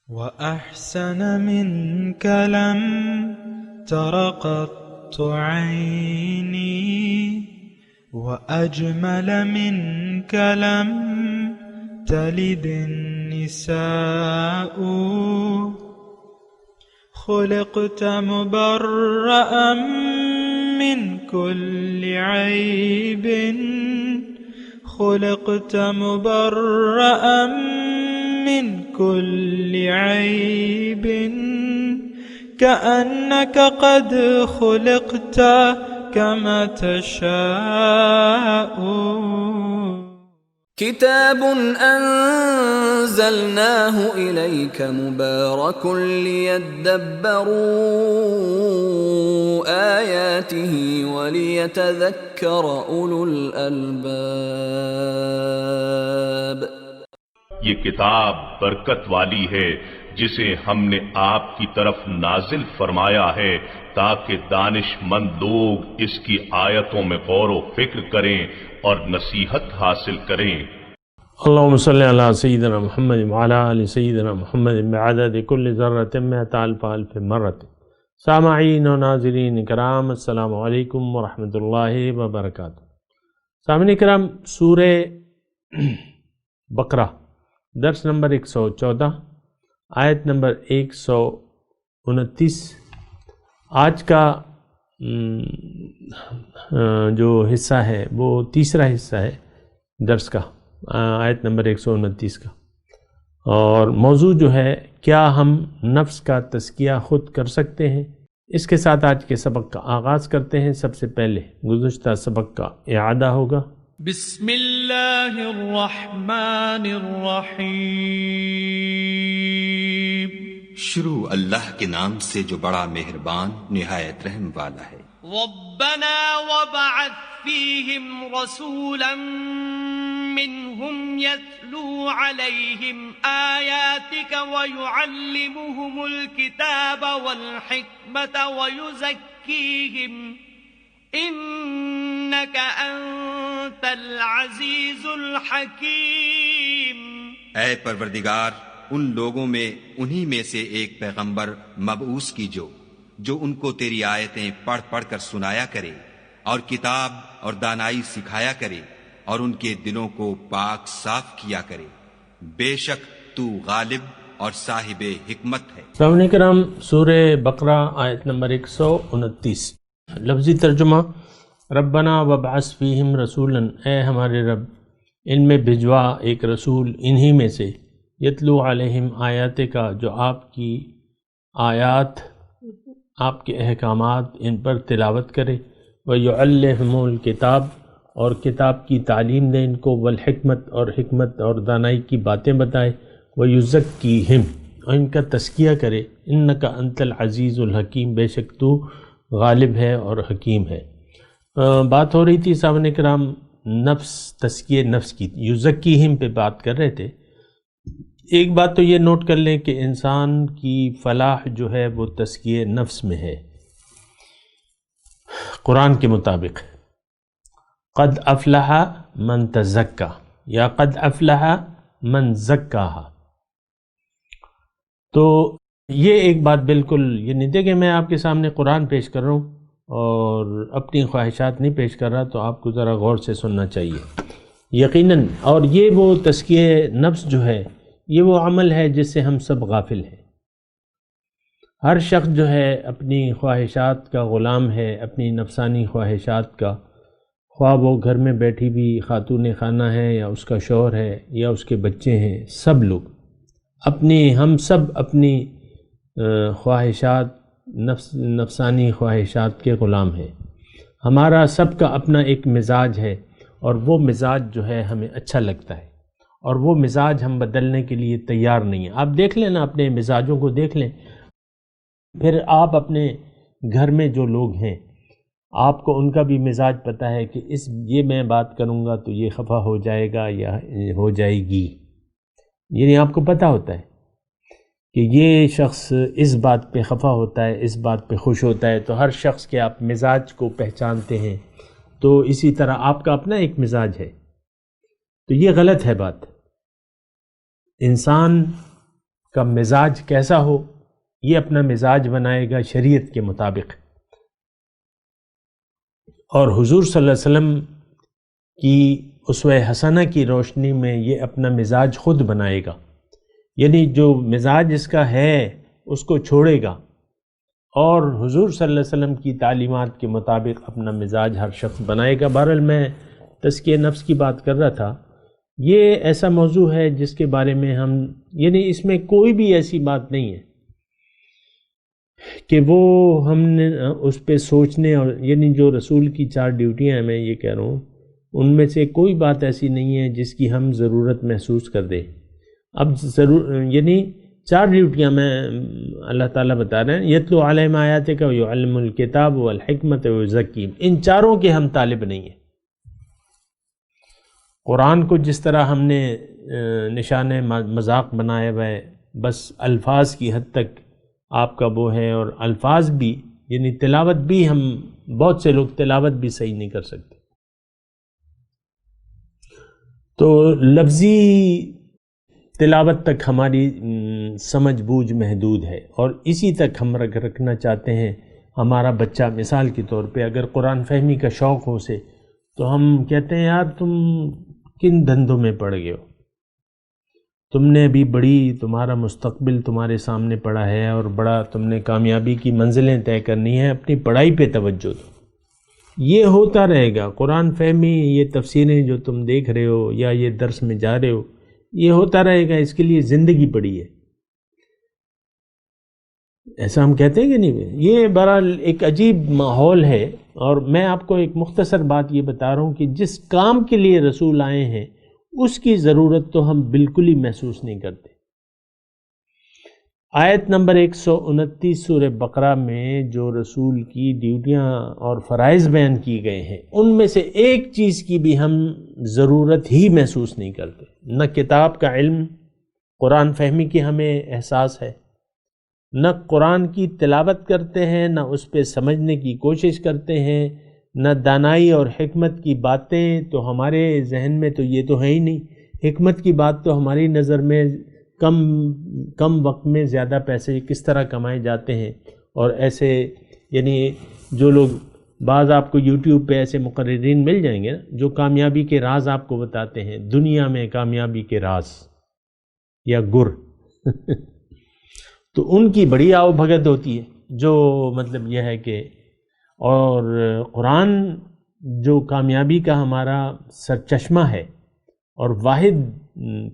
وأحسن منك لم تر قط عيني وأجمل منك لم تلد النساء خلقت مبرأ من كل عيب خلقت مبرأ من كل عيب كأنك قد خلقت كما تشاء كتاب أنزلناه إليك مبارك ليدبروا آياته وليتذكر أولو الألباب. یہ کتاب برکت والی ہے جسے ہم نے آپ کی طرف نازل فرمایا ہے تاکہ دانش مند لوگ اس کی آیتوں میں غور و فکر کریں اور نصیحت حاصل کریں. اللہم صلی علی سیدنا محمد وعلی آل سیدنا محمد بعدد کل ذرۃ مئۃ الف الف مرۃ. سامعین و ناظرین کرام، السلام علیکم ورحمۃ اللہ وبرکاتہ. سامعین کرام، سورہ بقرہ درس نمبر 114 آیت نمبر 129. آج کا جو حصہ ہے وہ تیسرا حصہ ہے درس کا، آیت نمبر 129 کا، اور موضوع جو ہے کیا ہم نفس کا تزکیہ خود کر سکتے ہیں. اس کے ساتھ آج کے سبق کا آغاز کرتے ہیں. سب سے پہلے گزشتہ سبق کا اعادہ ہوگا. بسم اللہ الرحمن الرحیم. شروع اللہ کے نام سے جو بڑا مہربان نہایت رحم والا ہے. ربنا وبعث فیہم رسولا منہم یتلو علیہم آیاتک ویعلمہم الکتاب والحکمت ویزکیہم انک انت العزیز الحکیم. اے پروردگار، ان لوگوں میں انہی میں سے ایک پیغمبر مبعوث کیجو جو ان کو تیری آیتیں پڑھ پڑھ کر سنایا کرے اور کتاب اور دانائی سکھایا کرے اور ان کے دلوں کو پاک صاف کیا کرے. بے شک تو غالب اور صاحب حکمت ہے. سامعین کرام، سورہ بقرہ آیت نمبر 129. لفظی ترجمہ: ربنا وابعث فیہم رسولا، اے ہمارے رب ان میں بھجوا ایک رسول انہی میں سے، یتلو علیہم آیات کا، جو آپ کی آیات، آپ کے احکامات ان پر تلاوت کرے، ویعلمہم الکتاب، اور کتاب کی تعلیم دے ان کو، والحکمت، اور حکمت اور دانائی کی باتیں بتائے، ویزکیہم، اور ان کا تزکیہ کرے، انک انت العزیز الحکیم، بے شک تو غالب ہے اور حکیم ہے. بات ہو رہی تھی سامعین کرام نفس، تزکیہ نفس کی، یزکیہم پہ بات کر رہے تھے. ایک بات تو یہ نوٹ کر لیں کہ انسان کی فلاح جو ہے وہ تزکیہ نفس میں ہے. قرآن کے مطابق قد افلح من تزکا یا قد افلح من زکاہا. تو یہ ایک بات بالکل یہ نہیں تھے کہ میں آپ کے سامنے قرآن پیش کر رہا ہوں اور اپنی خواہشات نہیں پیش کر رہا، تو آپ کو ذرا غور سے سننا چاہیے یقیناً. اور یہ وہ تزکیہ نفس جو ہے یہ وہ عمل ہے جس سے ہم سب غافل ہیں. ہر شخص جو ہے اپنی خواہشات کا غلام ہے، اپنی نفسانی خواہشات کا، خواہ وہ گھر میں بیٹھی بھی خاتون خانہ ہے یا اس کا شوہر ہے یا اس کے بچے ہیں، سب لوگ ہم سب اپنی خواہشات، نفسانی خواہشات کے غلام ہیں. ہمارا سب کا اپنا ایک مزاج ہے اور وہ مزاج جو ہے ہمیں اچھا لگتا ہے اور وہ مزاج ہم بدلنے کے لیے تیار نہیں ہیں. آپ دیکھ لیں نا، اپنے مزاجوں کو دیکھ لیں، پھر آپ اپنے گھر میں جو لوگ ہیں آپ کو ان کا بھی مزاج پتہ ہے کہ یہ میں بات کروں گا تو یہ خفا ہو جائے گا یا ہو جائے گی. یعنی آپ کو پتہ ہوتا ہے کہ یہ شخص اس بات پہ خفا ہوتا ہے، اس بات پہ خوش ہوتا ہے. تو ہر شخص کے آپ مزاج کو پہچانتے ہیں. تو اسی طرح آپ کا اپنا ایک مزاج ہے. تو یہ غلط ہے بات. انسان کا مزاج کیسا ہو، یہ اپنا مزاج بنائے گا شریعت کے مطابق، اور حضور صلی اللہ علیہ وسلم کی اسوہ حسنہ کی روشنی میں یہ اپنا مزاج خود بنائے گا، یعنی جو مزاج اس کا ہے اس کو چھوڑے گا، اور حضور صلی اللہ علیہ وسلم کی تعلیمات کے مطابق اپنا مزاج ہر شخص بنائے گا۔ بہرحال میں تزکیہ نفس کی بات کر رہا تھا، یہ ایسا موضوع ہے جس کے بارے میں ہم، یعنی اس میں کوئی بھی ایسی بات نہیں ہے کہ وہ ہم نے اس پہ سوچنے، اور یعنی جو رسول کی 4 ڈیوٹیاں ہیں، میں یہ کہہ رہا ہوں، ان میں سے کوئی بات ایسی نہیں ہے جس کی ہم ضرورت محسوس کر دیں۔ اب یعنی 4 ڈیوٹیاں میں اللہ تعالیٰ بتا رہے ہیں، یتلو علیہم آیاتک ویعلم الکتاب والحکمت ویزکیہم، ان چاروں کے ہم طالب نہیں ہیں۔ قرآن کو جس طرح ہم نے نشان مذاق بنایا ہوا ہے، بس الفاظ کی حد تک آپ کا وہ ہے، اور الفاظ بھی یعنی تلاوت بھی، ہم بہت سے لوگ تلاوت بھی صحیح نہیں کر سکتے، تو لفظی تلاوت تک ہماری سمجھ بوجھ محدود ہے، اور اسی تک ہم رکھنا چاہتے ہیں۔ ہمارا بچہ مثال کے طور پہ اگر قرآن فہمی کا شوق ہو سے، تو ہم کہتے ہیں یار تم کن دھندوں میں پڑ گئے ہو، تم نے ابھی تمہارا مستقبل تمہارے سامنے پڑا ہے، اور بڑا تم نے کامیابی کی منزلیں طے کرنی ہے، اپنی پڑھائی پہ توجہ دو۔ یہ ہوتا رہے گا، قرآن فہمی، یہ تفسیریں جو تم دیکھ رہے ہو یا یہ درس میں جا رہے ہو، یہ ہوتا رہے گا، اس کے لیے زندگی پڑی ہے۔ ایسا ہم کہتے ہیں کہ نہیں؟ یہ بہرحال ایک عجیب ماحول ہے، اور میں آپ کو ایک مختصر بات یہ بتا رہا ہوں کہ جس کام کے لیے رسول آئے ہیں اس کی ضرورت تو ہم بالکل ہی محسوس نہیں کرتے۔ آیت نمبر 129 سورہ بقرہ میں جو رسول کی ڈیوٹیاں اور فرائض بیان کی گئے ہیں، ان میں سے ایک چیز کی بھی ہم ضرورت ہی محسوس نہیں کرتے۔ نہ کتاب کا علم، قرآن فہمی کی ہمیں احساس ہے، نہ قرآن کی تلاوت کرتے ہیں، نہ اس پہ سمجھنے کی کوشش کرتے ہیں، نہ دانائی اور حکمت کی باتیں تو ہمارے ذہن میں تو یہ تو ہے ہی نہیں۔ حکمت کی بات تو ہماری نظر میں کم وقت میں زیادہ پیسے کس طرح کمائے جاتے ہیں، اور ایسے یعنی جو لوگ، بعض آپ کو یوٹیوب پہ ایسے مقررین مل جائیں گے جو کامیابی کے راز آپ کو بتاتے ہیں، دنیا میں کامیابی کے راز یا گر تو ان کی بڑی آؤ بھگت ہوتی ہے، جو مطلب یہ ہے کہ، اور قرآن جو کامیابی کا ہمارا سرچشمہ ہے اور واحد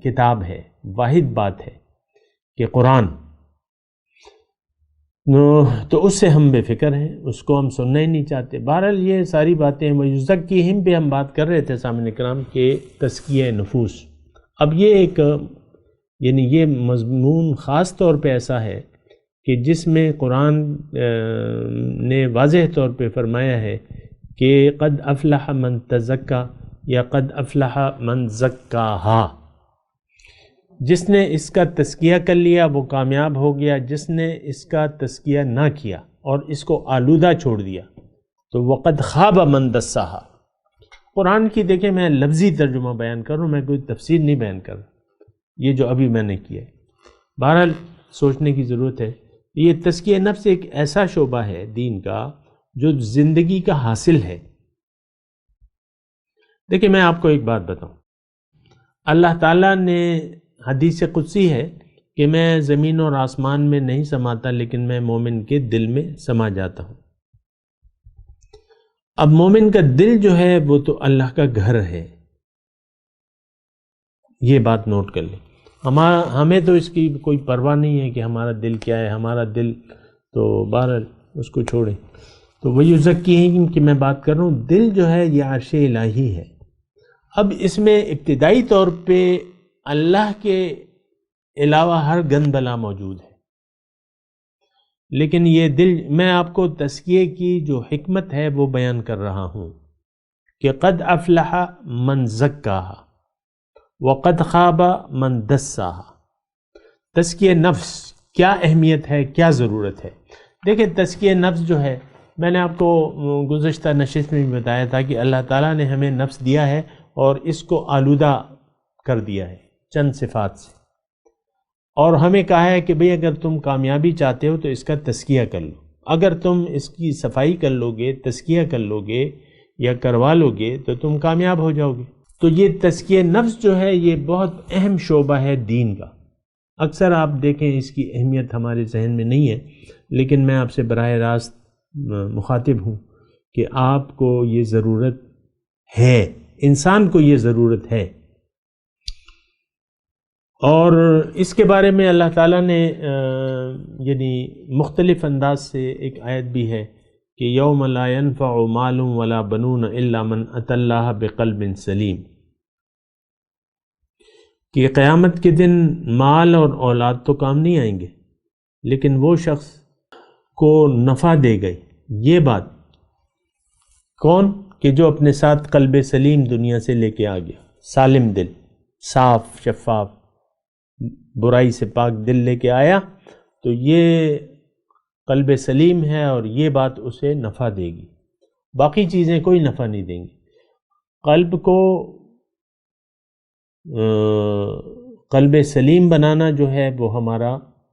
کتاب ہے، واحد بات ہے کہ قرآن، تو اس سے ہم بے فکر ہیں، اس کو ہم سننا ہی نہیں چاہتے۔ بہرحال یہ ساری باتیں وَيُزَكِّيهِمْ پہ ہم بات کر رہے تھے سامعین کرام کے تزکیہ نفوس۔ اب یہ ایک یعنی یہ مضمون خاص طور پہ ایسا ہے کہ جس میں قرآن نے واضح طور پہ فرمایا ہے کہ قد افلح من تزکا یا قد افلح من زکاہا، جس نے اس کا تزکیہ کر لیا وہ کامیاب ہو گیا، جس نے اس کا تزکیہ نہ کیا اور اس کو آلودہ چھوڑ دیا تو وقد خاب من دساہا۔ قرآن کی دیکھیں، میں لفظی ترجمہ بیان کر رہا ہوں، میں کوئی تفسیر نہیں بیان کر رہا، یہ جو ابھی میں نے کیا ہے۔ بہرحال سوچنے کی ضرورت ہے۔ یہ تزکیہ نفس ایک ایسا شعبہ ہے دین کا جو زندگی کا حاصل ہے۔ دیکھیں میں آپ کو ایک بات بتاؤں، اللہ تعالیٰ نے، حدیث قدسی ہے کہ میں زمین اور آسمان میں نہیں سماتا لیکن میں مومن کے دل میں سما جاتا ہوں۔ اب مومن کا دل جو ہے وہ تو اللہ کا گھر ہے، یہ بات نوٹ کر لیں۔ ہمیں تو اس کی کوئی پرواہ نہیں ہے کہ ہمارا دل کیا ہے، ہمارا دل تو بہرحال اس کو چھوڑیں۔ تو وہی زکیہم کی میں بات کر رہا ہوں، دل جو ہے یہ عرش الہی ہے۔ اب اس میں ابتدائی طور پہ اللہ کے علاوہ ہر گند بلا موجود ہے، لیکن یہ دل، میں آپ کو تزکیے کی جو حکمت ہے وہ بیان کر رہا ہوں کہ قد افلح من زکاہا وقد خاب من دساہا۔ تزکیہ نفس کیا اہمیت ہے، کیا ضرورت ہے؟ دیکھیں تزکیہ نفس جو ہے، میں نے آپ کو گزشتہ نشست میں بھی بتایا تھا کہ اللہ تعالیٰ نے ہمیں نفس دیا ہے اور اس کو آلودہ کر دیا ہے چند صفات سے۔ اور ہمیں کہا ہے کہ بھئی اگر تم کامیابی چاہتے ہو تو اس کا تزکیہ کر لو، اگر تم اس کی صفائی کر لو گے، تزکیہ کر لو گے یا کروا لو گے تو تم کامیاب ہو جاؤ گے۔ تو یہ تزکیہ نفس جو ہے یہ بہت اہم شعبہ ہے دین کا۔ اکثر آپ دیکھیں اس کی اہمیت ہمارے ذہن میں نہیں ہے، لیکن میں آپ سے براہ راست مخاطب ہوں کہ آپ کو یہ ضرورت ہے، انسان کو یہ ضرورت ہے۔ اور اس کے بارے میں اللہ تعالیٰ نے یعنی مختلف انداز سے ایک آیت بھی ہے کہ یوم لا ينفع مال ولا بنون الا من اتى اللہ بقلب سلیم، کہ قیامت کے دن مال اور اولاد تو کام نہیں آئیں گے، لیکن وہ شخص کو نفع دے گئی یہ بات کون کہ جو اپنے ساتھ قلب سلیم دنیا سے لے کے آ گیا، سالم دل، صاف شفاف، برائی سے پاک دل لے کے آیا، تو یہ قلب سلیم ہے اور یہ بات اسے نفع دے گی، باقی چیزیں کوئی نفع نہیں دیں گی۔ قلب کو قلب سلیم بنانا جو ہے وہ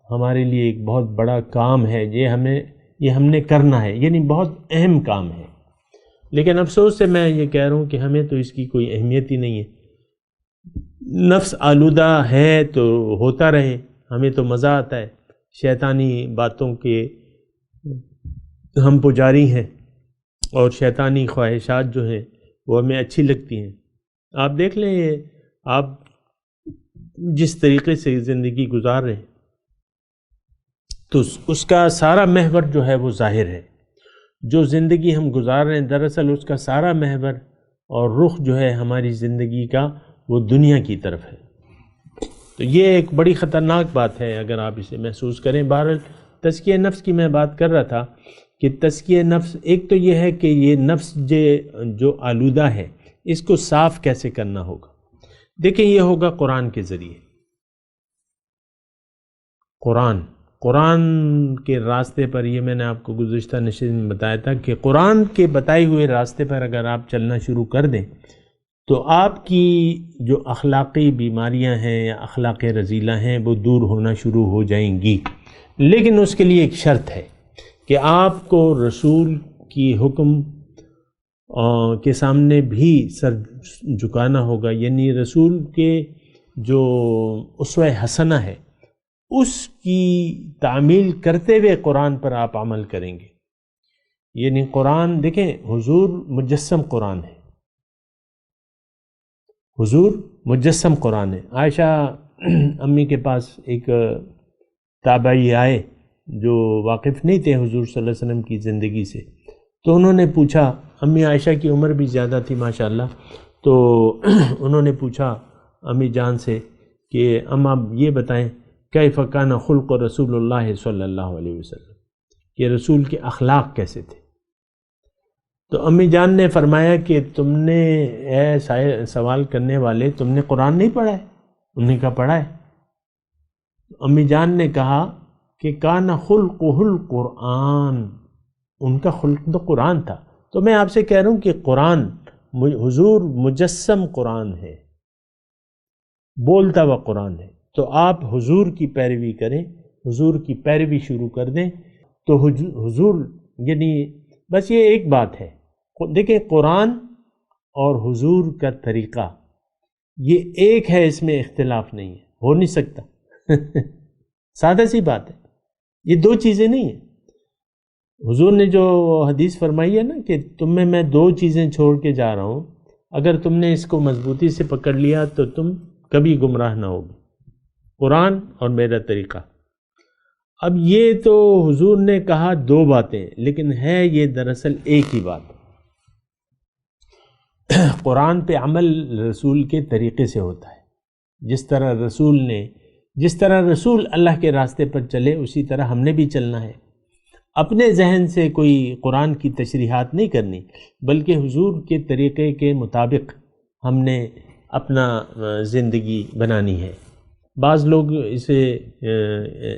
ہمارے لیے ایک بہت بڑا کام ہے، یہ ہم نے کرنا ہے، یعنی بہت اہم کام ہے۔ لیکن افسوس سے میں یہ کہہ رہا ہوں کہ ہمیں تو اس کی کوئی اہمیت ہی نہیں ہے۔ نفس آلودہ ہے تو ہوتا رہے، ہمیں تو مزہ آتا ہے، شیطانی باتوں کے ہم پجاری ہیں اور شیطانی خواہشات جو ہیں وہ ہمیں اچھی لگتی ہیں۔ آپ دیکھ لیں آپ جس طریقے سے زندگی گزار رہے ہیں تو اس کا سارا محور جو ہے وہ ظاہر ہے۔ جو زندگی ہم گزار رہے ہیں دراصل اس کا سارا محور اور رخ جو ہے ہماری زندگی کا وہ دنیا کی طرف ہے۔ تو یہ ایک بڑی خطرناک بات ہے اگر آپ اسے محسوس کریں۔ بہرحال تزکیہ نفس کی میں بات کر رہا تھا کہ تزکیہ نفس ایک تو یہ ہے کہ یہ نفس جو آلودہ ہے اس کو صاف کیسے کرنا ہوگا۔ دیکھیں یہ ہوگا قرآن کے ذریعے، قرآن کے راستے پر، یہ میں نے آپ کو گزشتہ نشست میں بتایا تھا کہ قرآن کے بتائے ہوئے راستے پر اگر آپ چلنا شروع کر دیں تو آپ کی جو اخلاقی بیماریاں ہیں یا اخلاق رذیلہ ہیں وہ دور ہونا شروع ہو جائیں گی۔ لیکن اس کے لیے ایک شرط ہے کہ آپ کو رسول کی حکم کے سامنے بھی سر جھکانا ہوگا، یعنی رسول کے جو اسوہ حسنہ ہے اس کی تعمیل کرتے ہوئے قرآن پر آپ عمل کریں گے۔ یعنی قرآن دیکھیں، حضور مجسم قرآن ہے، حضور مجسم قرآن ہے۔ عائشہ امی کے پاس ایک تابعی آئے جو واقف نہیں تھے حضور صلی اللہ علیہ وسلم کی زندگی سے، تو انہوں نے پوچھا، امی عائشہ کی عمر بھی زیادہ تھی ماشاءاللہ، تو انہوں نے پوچھا امی جان سے کہ اما یہ بتائیں کیف کان خلق رسول اللہ صلی اللہ علیہ وسلم، کہ رسول کے اخلاق کیسے تھے؟ تو امی جان نے فرمایا کہ تم نے اے سوال کرنے والے تم نے قرآن نہیں پڑھا ہے؟ انہوں نے کہا پڑھا ہے۔ امی جان نے کہا کہ کان خلقہ القرآن، ان کا خلق تو قرآن تھا۔ تو میں آپ سے کہہ رہا ہوں کہ قرآن، حضور مجسم قرآن ہے، بولتا ہوا قرآن ہے، تو آپ حضور کی پیروی کریں، حضور کی پیروی شروع کر دیں تو حضور، یعنی بس یہ ایک بات ہے، دیکھیں قرآن اور حضور کا طریقہ یہ ایک ہے، اس میں اختلاف نہیں ہے، ہو نہیں سکتا سادہ سی بات ہے، یہ دو چیزیں نہیں ہیں۔ حضور نے جو حدیث فرمائی ہے نا کہ تم میں دو چیزیں چھوڑ کے جا رہا ہوں، اگر تم نے اس کو مضبوطی سے پکڑ لیا تو تم کبھی گمراہ نہ ہوگے، قرآن اور میرا طریقہ۔ اب یہ تو حضور نے کہا دو باتیں، لیکن ہے یہ دراصل ایک ہی بات۔ قرآن پہ عمل رسول کے طریقے سے ہوتا ہے، جس طرح رسول اللہ کے راستے پر چلے اسی طرح ہم نے بھی چلنا ہے۔ اپنے ذہن سے کوئی قرآن کی تشریحات نہیں کرنی، بلکہ حضور کے طریقے کے مطابق ہم نے اپنا زندگی بنانی ہے۔ بعض لوگ اسے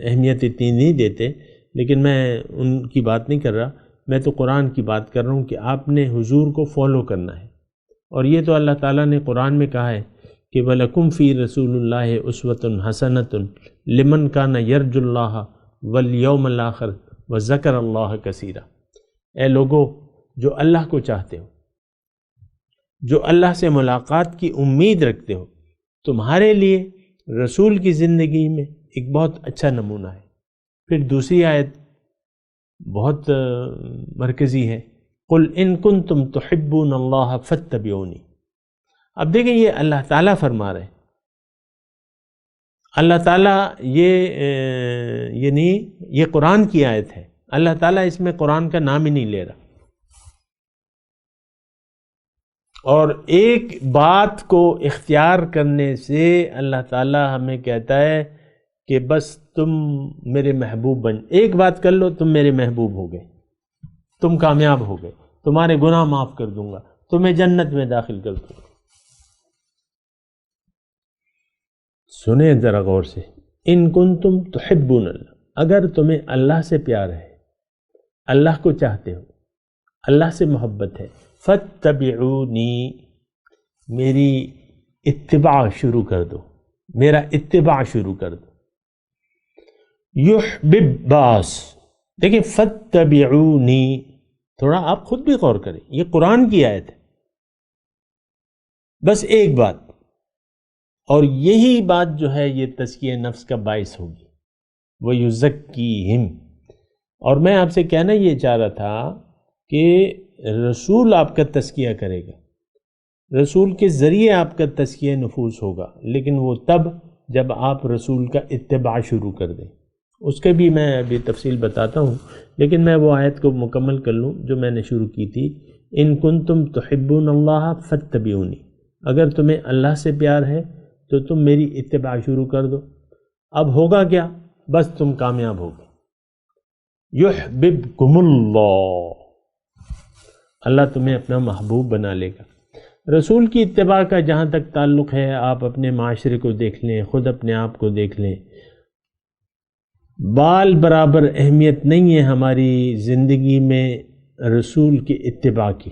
اہمیت اتنی نہیں دیتے، لیکن میں ان کی بات نہیں کر رہا، میں تو قرآن کی بات کر رہا ہوں کہ آپ نے حضور کو فالو کرنا ہے۔ اور یہ تو اللہ تعالیٰ نے قرآن میں کہا ہے کہ وَلَكُمْ فِي رَسُولِ اللَّهِ أُسْوَةٌ حَسَنَةٌ لِمَنْ كَانَ يَرْجُو اللَّهَ وَالْيَوْمَ الْآخِرَ وَذَكَرَ اللَّهَ كَثِيرًا۔ اے لوگو جو اللہ کو چاہتے ہو، جو اللہ سے ملاقات کی امید رکھتے ہو، تمہارے لیے رسول کی زندگی میں ایک بہت اچھا نمونہ ہے۔ پھر دوسری آیت بہت مرکزی ہے، قُلْ إِن كُنتُمْ تُحِبُّونَ اللَّهَ فَاتَّبِعُونِي۔ اب دیکھیں یہ اللہ تعالیٰ فرما رہے ہیں، اللہ تعالیٰ یعنی یہ قرآن کی آیت ہے، اللہ تعالیٰ اس میں قرآن کا نام ہی نہیں لے رہا، اور ایک بات کو اختیار کرنے سے اللہ تعالیٰ ہمیں کہتا ہے کہ بس تم میرے محبوب بن، ایک بات کر لو تم میرے محبوب ہو گئے، تم کامیاب ہو گئے، تمہارے گناہ معاف کر دوں گا، تمہیں جنت میں داخل کر دوں گا۔ سنیں ذرا غور سے، ان کنتم تحبون اللہ، اگر تمہیں اللہ سے پیار ہے، اللہ کو چاہتے ہو، اللہ سے محبت ہے، فاتبعونی، میری اتباع شروع کر دو، میرا اتباع شروع کر دو۔ یحبب باس، دیکھیں فاتبعونی، تھوڑا آپ خود بھی غور کریں، یہ قرآن کی آیت ہے، بس ایک بات، اور یہی بات جو ہے یہ تزکیہ نفس کا باعث ہوگی، وَيُزَكِّيهِمْ۔ اور میں آپ سے کہنا یہ چاہ رہا تھا کہ رسول آپ کا تزکیہ کرے گا، رسول کے ذریعے آپ کا تزکیہ نفوس ہوگا، لیکن وہ تب جب آپ رسول کا اتباع شروع کر دیں۔ اس کے بھی میں ابھی تفصیل بتاتا ہوں، لیکن میں وہ آیت کو مکمل کر لوں جو میں نے شروع کی تھی، ان کنتم تحبون اللہ فاتبعونی، اگر تمہیں اللہ سے پیار ہے تو تم میری اتباع شروع کر دو۔ اب ہوگا کیا؟ بس تم کامیاب ہوگے۔ یحببکم اللہ، اللہ تمہیں اپنا محبوب بنا لے گا۔ رسول کی اتباع کا جہاں تک تعلق ہے، آپ اپنے معاشرے کو دیکھ لیں، خود اپنے آپ کو دیکھ لیں، بال برابر اہمیت نہیں ہے ہماری زندگی میں رسول کی اتباع کی۔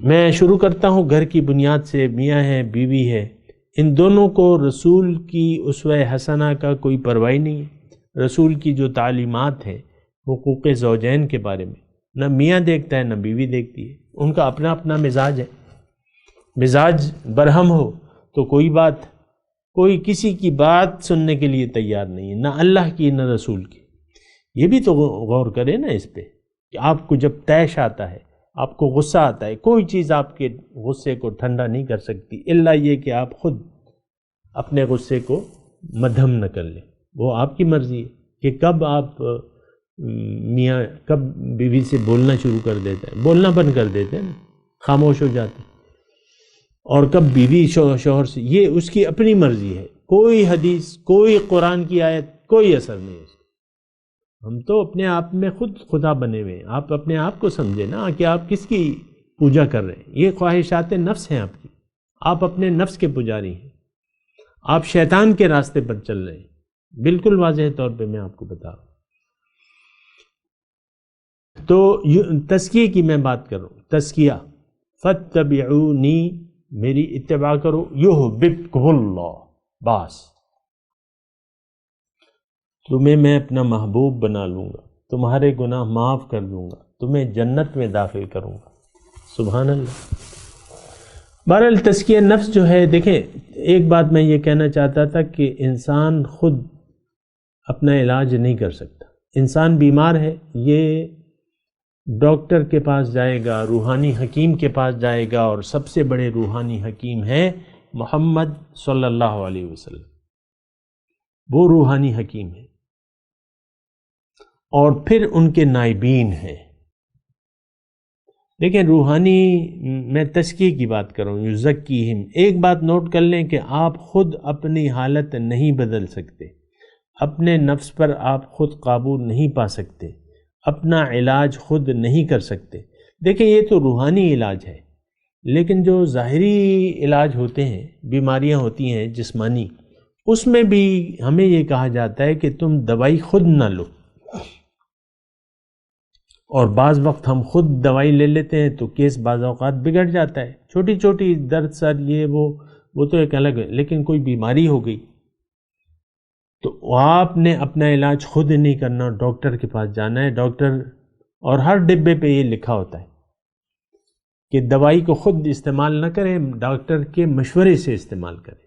میں شروع کرتا ہوں گھر کی بنیاد سے، میاں ہے، بیوی ہے، ان دونوں کو رسول کی اسوہ حسنہ کا کوئی پرواہ نہیں ہے۔ رسول کی جو تعلیمات ہیں حقوق زوجین کے بارے میں، نہ میاں دیکھتا ہے نہ بیوی دیکھتی ہے، ان کا اپنا اپنا مزاج ہے۔ مزاج برہم ہو تو کوئی کسی کی بات سننے کے لیے تیار نہیں ہے، نہ اللہ کی نہ رسول کی۔ یہ بھی تو غور کریں نا اس پہ کہ آپ کو جب طیش آتا ہے، آپ کو غصہ آتا ہے، کوئی چیز آپ کے غصے کو ٹھنڈا نہیں کر سکتی الا یہ کہ آپ خود اپنے غصے کو مدھم نہ کر لیں۔ وہ آپ کی مرضی ہے کہ کب آپ میاں کب بیوی سے بولنا شروع کر دیتے ہیں، بولنا بند کر دیتے ہیں، خاموش ہو جاتے ہیں، اور کب بیوی شوہر سے، یہ اس کی اپنی مرضی ہے۔ کوئی حدیث، کوئی قرآن کی آیت، کوئی اثر نہیں ہے اس کا۔ ہم تو اپنے آپ میں خود خدا بنے ہوئے ہیں۔ آپ اپنے آپ کو سمجھیں نا کہ آپ کس کی پوجا کر رہے ہیں۔ یہ خواہشات نفس ہیں آپ کی، آپ اپنے نفس کے پجاری ہیں، آپ شیطان کے راستے پر چل رہے ہیں، بالکل واضح طور پہ میں آپ کو بتا رہا ہوں۔ تو تزکیے کی میں بات کر رہا ہوں، تزکیہ، فاتبعونی، میری اتباع کرو، یحببکم اللہ، بس تمہیں میں اپنا محبوب بنا لوں گا، تمہارے گناہ معاف کر دوں گا، تمہیں جنت میں داخل کروں گا۔ سبحان اللہ۔ بہرحال تزکیہ نفس جو ہے، دیکھیں ایک بات میں یہ کہنا چاہتا تھا کہ انسان خود اپنا علاج نہیں کر سکتا۔ انسان بیمار ہے، یہ ڈاکٹر کے پاس جائے گا، روحانی حکیم کے پاس جائے گا، اور سب سے بڑے روحانی حکیم ہیں محمد صلی اللہ علیہ وسلم، وہ روحانی حکیم ہیں، اور پھر ان کے نائبین ہیں۔ لیکن روحانی، میں تزکیے کی بات کر رہا ہوں، یزکیہم۔ ایک بات نوٹ کر لیں کہ آپ خود اپنی حالت نہیں بدل سکتے، اپنے نفس پر آپ خود قابو نہیں پا سکتے، اپنا علاج خود نہیں کر سکتے۔ دیکھیں یہ تو روحانی علاج ہے، لیکن جو ظاہری علاج ہوتے ہیں، بیماریاں ہوتی ہیں جسمانی، اس میں بھی ہمیں یہ کہا جاتا ہے کہ تم دوائی خود نہ لو، اور بعض وقت ہم خود دوائی لے لیتے ہیں تو کیس بعض اوقات بگڑ جاتا ہے، چھوٹی چھوٹی درد سر یہ وہ تو ایک الگ ہے، لیکن کوئی بیماری ہو گئی تو آپ نے اپنا علاج خود نہیں کرنا، ڈاکٹر کے پاس جانا ہے۔ ڈاکٹر اور ہر ڈبے پہ یہ لکھا ہوتا ہے کہ دوائی کو خود استعمال نہ کریں، ڈاکٹر کے مشورے سے استعمال کریں۔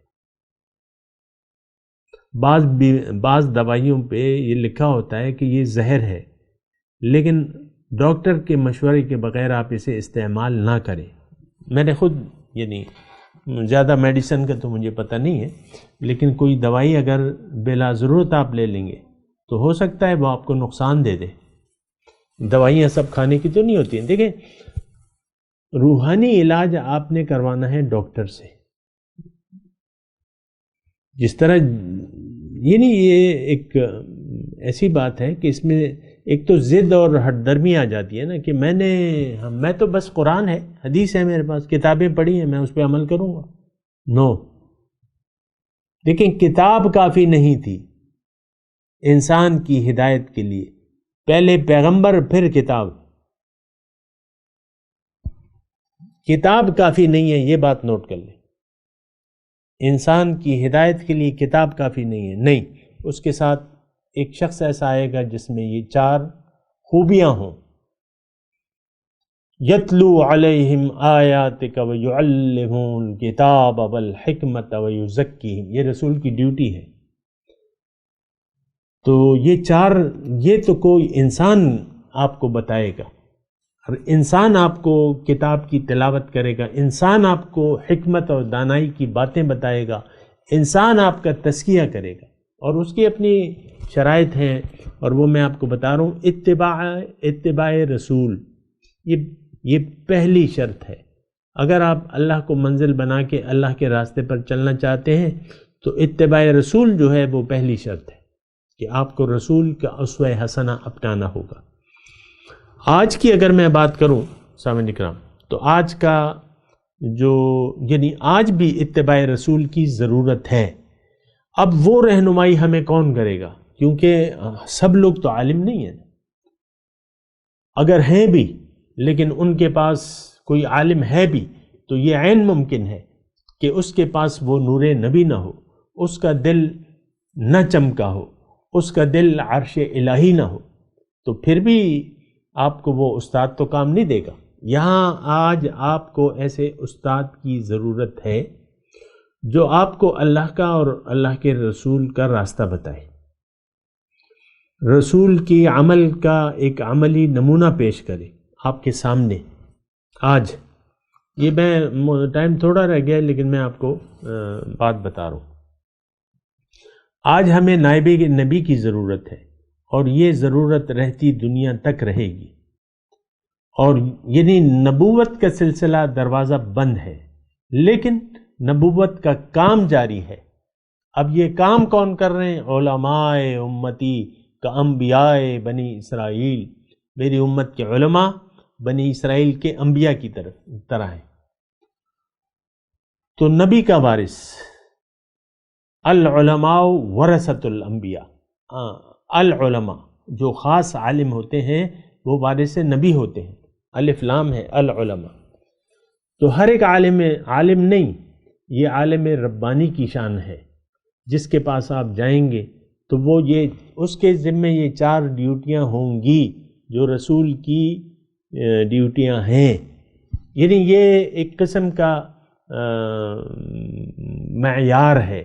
بعض دوائیوں پہ یہ لکھا ہوتا ہے کہ یہ زہر ہے، لیکن ڈاکٹر کے مشورے کے بغیر آپ اسے استعمال نہ کریں۔ میں نے خود یعنی زیادہ میڈیسن کا تو مجھے پتہ نہیں ہے، لیکن کوئی دوائی اگر بلا ضرورت آپ لے لیں گے تو ہو سکتا ہے وہ آپ کو نقصان دے دے۔ دوائیاں سب کھانے کی تو نہیں ہوتی ہیں۔ دیکھیں، روحانی علاج آپ نے کروانا ہے ڈاکٹر سے، جس طرح یہ ایک ایسی بات ہے کہ اس میں ایک تو ضد اور ہٹ درمی آ جاتی ہے نا کہ میں تو بس قرآن ہے، حدیث ہے، میرے پاس کتابیں پڑھی ہیں، میں اس پہ عمل کروں گا۔ نو، لیکن کتاب کافی نہیں تھی انسان کی ہدایت کے لیے، پہلے پیغمبر پھر کتاب۔ کتاب کافی نہیں ہے، یہ بات نوٹ کر لیں۔ انسان کی ہدایت کے لیے کتاب کافی نہیں ہے، نہیں، اس کے ساتھ ایک شخص ایسا آئے گا جس میں یہ 4 خوبیاں ہوں۔ یتلو علیہم آیاتک ویعلمہم الکتاب والحکمت ویزکیہم، یہ رسول کی ڈیوٹی ہے۔ تو یہ 4، یہ تو کوئی انسان آپ کو بتائے گا، اور انسان آپ کو کتاب کی تلاوت کرے گا، انسان آپ کو حکمت اور دانائی کی باتیں بتائے گا، انسان آپ کا تزکیہ کرے گا، اور اس کی اپنی شرائط ہیں، اور وہ میں آپ کو بتا رہا ہوں۔ اتباع رسول یہ پہلی شرط ہے۔ اگر آپ اللہ کو منزل بنا کے اللہ کے راستے پر چلنا چاہتے ہیں تو اتباع رسول جو ہے وہ پہلی شرط ہے کہ آپ کو رسول کا اسوہ حسنہ اپنانا ہوگا۔ آج کی اگر میں بات کروں سامعین کرام، تو آج کا یعنی آج بھی اتباع رسول کی ضرورت ہے۔ اب وہ رہنمائی ہمیں کون کرے گا؟ کیونکہ سب لوگ تو عالم نہیں ہیں، اگر ہیں بھی لیکن ان کے پاس کوئی عالم ہے بھی تو یہ عین ممکن ہے کہ اس کے پاس وہ نور نبی نہ ہو، اس کا دل نہ چمکا ہو، اس کا دل عرش الہی نہ ہو، تو پھر بھی آپ کو وہ استاد تو کام نہیں دے گا۔ یہاں آج آپ کو ایسے استاد کی ضرورت ہے جو آپ کو اللہ کا اور اللہ کے رسول کا راستہ بتائے، رسول کی عمل کا ایک عملی نمونہ پیش کرے آپ کے سامنے۔ آج یہ میں ٹائم تھوڑا رہ گیا لیکن میں آپ کو بات بتا رہا ہوں۔ آج ہمیں نائب نبی کی ضرورت ہے، اور یہ ضرورت رہتی دنیا تک رہے گی، اور یعنی نبوت کا سلسلہ دروازہ بند ہے لیکن نبوت کا کام جاری ہے۔ اب یہ کام کون کر رہے ہیں؟ علماء امتی کا انبیاء بنی اسرائیل، میری امت کے علماء بنی اسرائیل کے انبیاء کی طرح ہیں۔ تو نبی کا وارث، العلماء ورثۃ الانبیاء، العلماء جو خاص عالم ہوتے ہیں وہ وارث نبی ہوتے ہیں، الف لام ہے العلماء۔ تو ہر ایک عالم نہیں، یہ عالم ربانی کی شان ہے، جس کے پاس آپ جائیں گے تو وہ اس کے ذمے یہ 4 ڈیوٹیاں ہوں گی جو رسول کی ڈیوٹیاں ہیں۔ یعنی یہ ایک قسم کا معیار ہے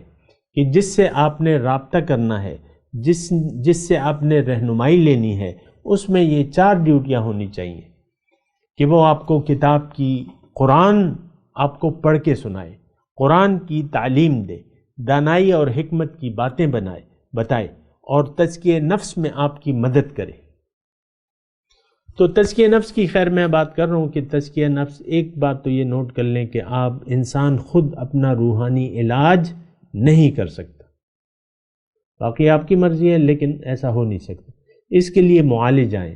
کہ جس سے آپ نے رابطہ کرنا ہے، جس سے آپ نے رہنمائی لینی ہے، اس میں یہ 4 ڈیوٹیاں ہونی چاہیے کہ وہ آپ کو کتاب کی، قرآن آپ کو پڑھ کے سنائے، قرآن کی تعلیم دے، دانائی اور حکمت کی باتیں بتائے، اور تزکیہ نفس میں آپ کی مدد کرے۔ تو تزکیہ نفس کی خیر میں بات کر رہا ہوں کہ تزکیہ نفس، ایک بات تو یہ نوٹ کر لیں کہ آپ انسان خود اپنا روحانی علاج نہیں کر سکتا، باقی آپ کی مرضی ہے لیکن ایسا ہو نہیں سکتا۔ اس کے لیے معالج آئیں،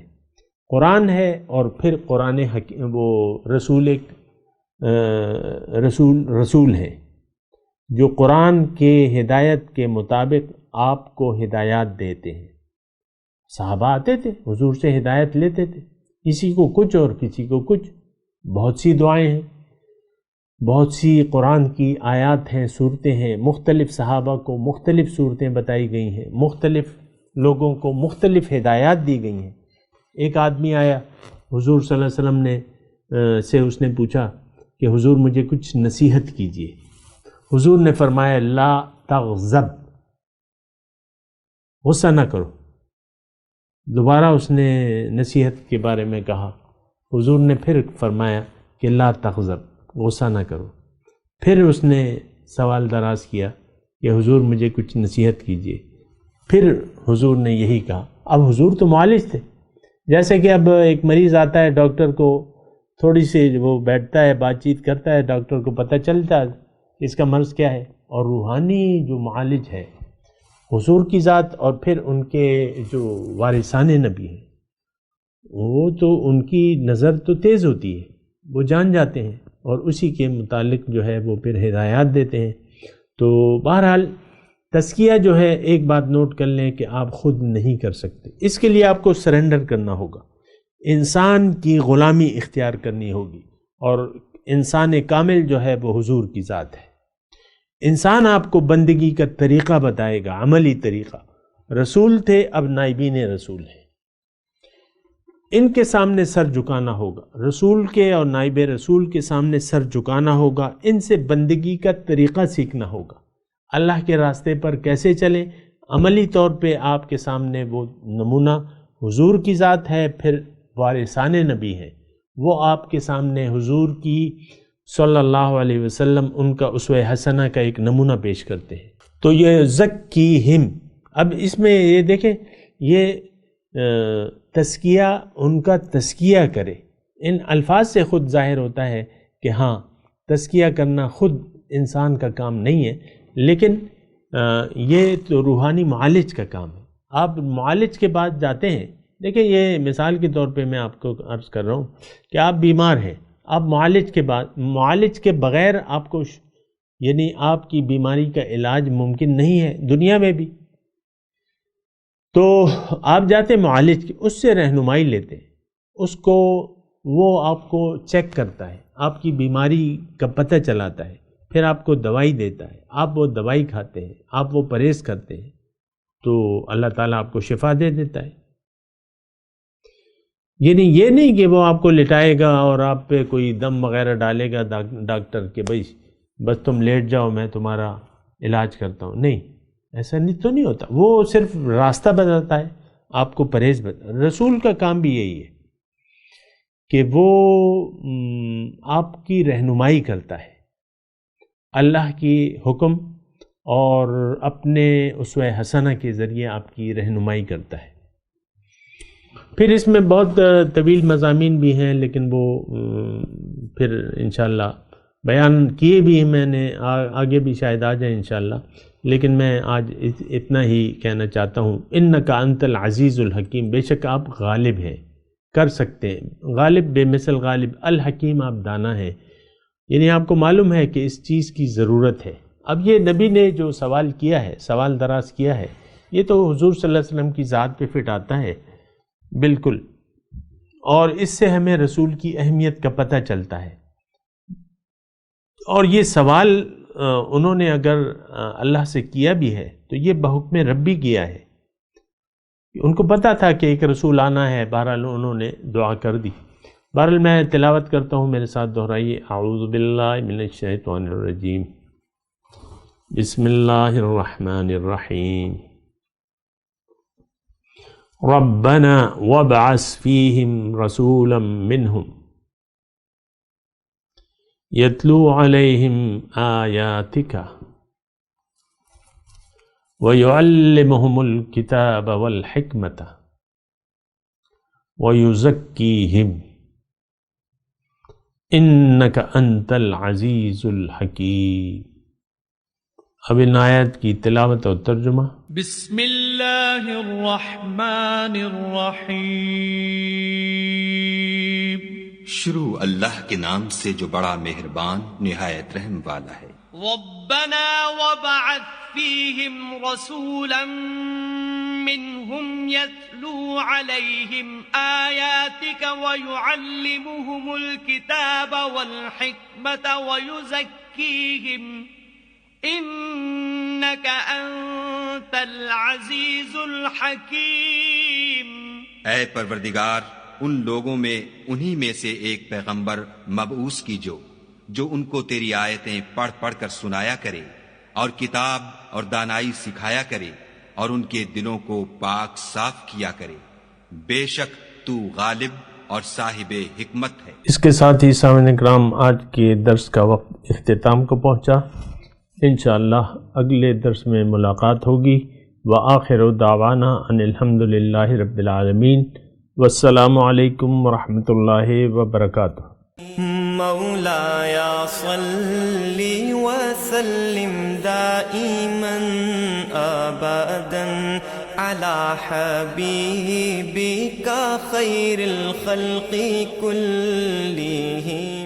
قرآن ہے اور پھر قرآن حکیم، وہ رسول ہے جو قرآن کے ہدایت کے مطابق آپ کو ہدایات دیتے ہیں۔ صحابہ آتے تھے، حضور سے ہدایت لیتے تھے، کسی کو کچھ اور کسی کو کچھ. بہت سی دعائیں ہیں، بہت سی قرآن کی آیات ہیں، صورتیں ہیں، مختلف صحابہ کو مختلف صورتیں بتائی گئی ہیں، مختلف لوگوں کو مختلف ہدایات دی گئی ہیں. ایک آدمی آیا حضور صلی اللہ علیہ وسلم نے سے اس نے پوچھا کہ حضور مجھے کچھ نصیحت کیجیے. حضور نے فرمایا لا تغضب، غصہ نہ کرو. دوبارہ اس نے نصیحت کے بارے میں کہا. حضور نے پھر فرمایا کہ لا تغضب، غصہ نہ کرو. پھر اس نے سوال دراز کیا کہ حضور مجھے کچھ نصیحت کیجیے. پھر حضور نے یہی کہا. اب حضور تو معالج تھے. جیسے کہ اب ایک مریض آتا ہے ڈاکٹر کو، تھوڑی سی وہ بیٹھتا ہے، بات چیت کرتا ہے، ڈاکٹر کو پتہ چلتا ہے اس کا مرض کیا ہے. اور روحانی جو معالج ہے حضور کی ذات، اور پھر ان کے جو وارثان نبی ہیں، وہ تو ان کی نظر تو تیز ہوتی ہے، وہ جان جاتے ہیں اور اسی کے متعلق جو ہے وہ پھر ہدایات دیتے ہیں. تو بہرحال تزکیہ جو ہے ایک بات نوٹ کر لیں کہ آپ خود نہیں کر سکتے. اس کے لیے آپ کو سرنڈر کرنا ہوگا، انسان کی غلامی اختیار کرنی ہوگی. اور انسان کامل جو ہے وہ حضور کی ذات ہے. انسان آپ کو بندگی کا طریقہ بتائے گا، عملی طریقہ. رسول تھے، اب نائبین رسول ہیں. ان کے سامنے سر جھکانا ہوگا، رسول کے اور نائب رسول کے سامنے سر جھکانا ہوگا. ان سے بندگی کا طریقہ سیکھنا ہوگا. اللہ کے راستے پر کیسے چلیں، عملی طور پہ آپ کے سامنے وہ نمونہ حضور کی ذات ہے. پھر وارثان نبی ہیں، وہ آپ کے سامنے حضور کی صلی اللہ علیہ وسلم ان کا اسوہ حسنہ کا ایک نمونہ پیش کرتے ہیں. تو یہ زکیہم، اب اس میں یہ دیکھیں، یہ تزکیہ ان کا تزکیہ کرے. ان الفاظ سے خود ظاہر ہوتا ہے کہ ہاں تزکیہ کرنا خود انسان کا کام نہیں ہے، لیکن یہ تو روحانی معالج کا کام ہے. آپ معالج کے بعد جاتے ہیں. دیکھیں یہ مثال کے طور پہ میں آپ کو عرض کر رہا ہوں کہ آپ بیمار ہیں، آپ معالج کے بغیر آپ کو یعنی آپ کی بیماری کا علاج ممکن نہیں ہے دنیا میں بھی. تو آپ جاتے ہیں معالج کے، اس سے رہنمائی لیتے ہیں، اس کو وہ آپ کو چیک کرتا ہے، آپ کی بیماری کا پتہ چلاتا ہے، پھر آپ کو دوائی دیتا ہے، آپ وہ دوائی کھاتے ہیں، آپ وہ پرہیز کرتے ہیں، تو اللہ تعالیٰ آپ کو شفا دے دیتا ہے. یعنی یہ نہیں کہ وہ آپ کو لٹائے گا اور آپ پہ کوئی دم وغیرہ ڈالے گا ڈاکٹر کہ بھائی بس تم لیٹ جاؤ میں تمہارا علاج کرتا ہوں. نہیں، ایسا نہیں تو نہیں ہوتا. وہ صرف راستہ بتاتا ہے، آپ کو پرہیز بتاتا. رسول کا کام بھی یہی ہے کہ وہ آپ کی رہنمائی کرتا ہے، اللہ کی حکم اور اپنے اسوہ حسنہ کے ذریعے آپ کی رہنمائی کرتا ہے. پھر اس میں بہت طویل مضامین بھی ہیں، لیکن وہ پھر انشاءاللہ بیان کیے بھی ہیں میں نے، آگے بھی شاید آ جائیں انشاءاللہ. لیکن میں آج اتنا ہی کہنا چاہتا ہوں، انکا انت العزیز الحکیم، بے شک آپ غالب ہیں، کر سکتے ہیں. غالب بے مثل غالب، الحکیم آپ دانا ہیں. یعنی آپ کو معلوم ہے کہ اس چیز کی ضرورت ہے. اب یہ نبی نے جو سوال کیا ہے، سوال دراز کیا ہے، یہ تو حضور صلی اللہ علیہ وسلم کی ذات پہ فٹ آتا ہے بالکل. اور اس سے ہمیں رسول کی اہمیت کا پتہ چلتا ہے. اور یہ سوال انہوں نے اگر اللہ سے کیا بھی ہے تو یہ بحکم ربی کیا ہے. ان کو پتہ تھا کہ ایک رسول آنا ہے، بہرحال انہوں نے دعا کر دی. بہرحال میں تلاوت کرتا ہوں، میرے ساتھ دہرائیے. اعوذ باللہ من الشیطان الرجیم، بسم اللہ الرحمن الرحیم. ربنا وابعث فیہم رسولا منہم یتلو علیہم آیاتک ویعلمہم الکتاب والحکمت ویزکیہم انک انت العزیز الحکیم. اب ان آیت کی تلاوت اور ترجمہ. بسم اللہ الرحمن الرحیم. شروع اللہ کے نام سے جو بڑا مہربان نہایت رحم والا ہے. ربنا وبعث فیہم رسولا منہم يتلو عليهم آياتك ويعلمهم الكتاب والحكمة ويزكيهم إنك أنت العزيز الحكيم. اے پروردگار، ان لوگوں میں انہی میں سے ایک پیغمبر مبعوث کیجو جو ان کو تیری آیتیں پڑھ پڑھ کر سنایا کرے اور کتاب اور دانائی سکھایا کرے اور ان کے دلوں کو پاک صاف کیا کرے. بے شک تو غالب اور صاحب حکمت ہے. اس کے ساتھ ہی سامعین اکرام، آج کے درس کا وقت اختتام کو پہنچا. انشاءاللہ اگلے درس میں ملاقات ہوگی. وآخر دعوانا ان الحمدللہ رب العالمین. والسلام علیکم ورحمۃ اللہ وبرکاتہ. مولایا صلی وسلم دائما ابدا علی حبیبک خیر الخلق کلہم.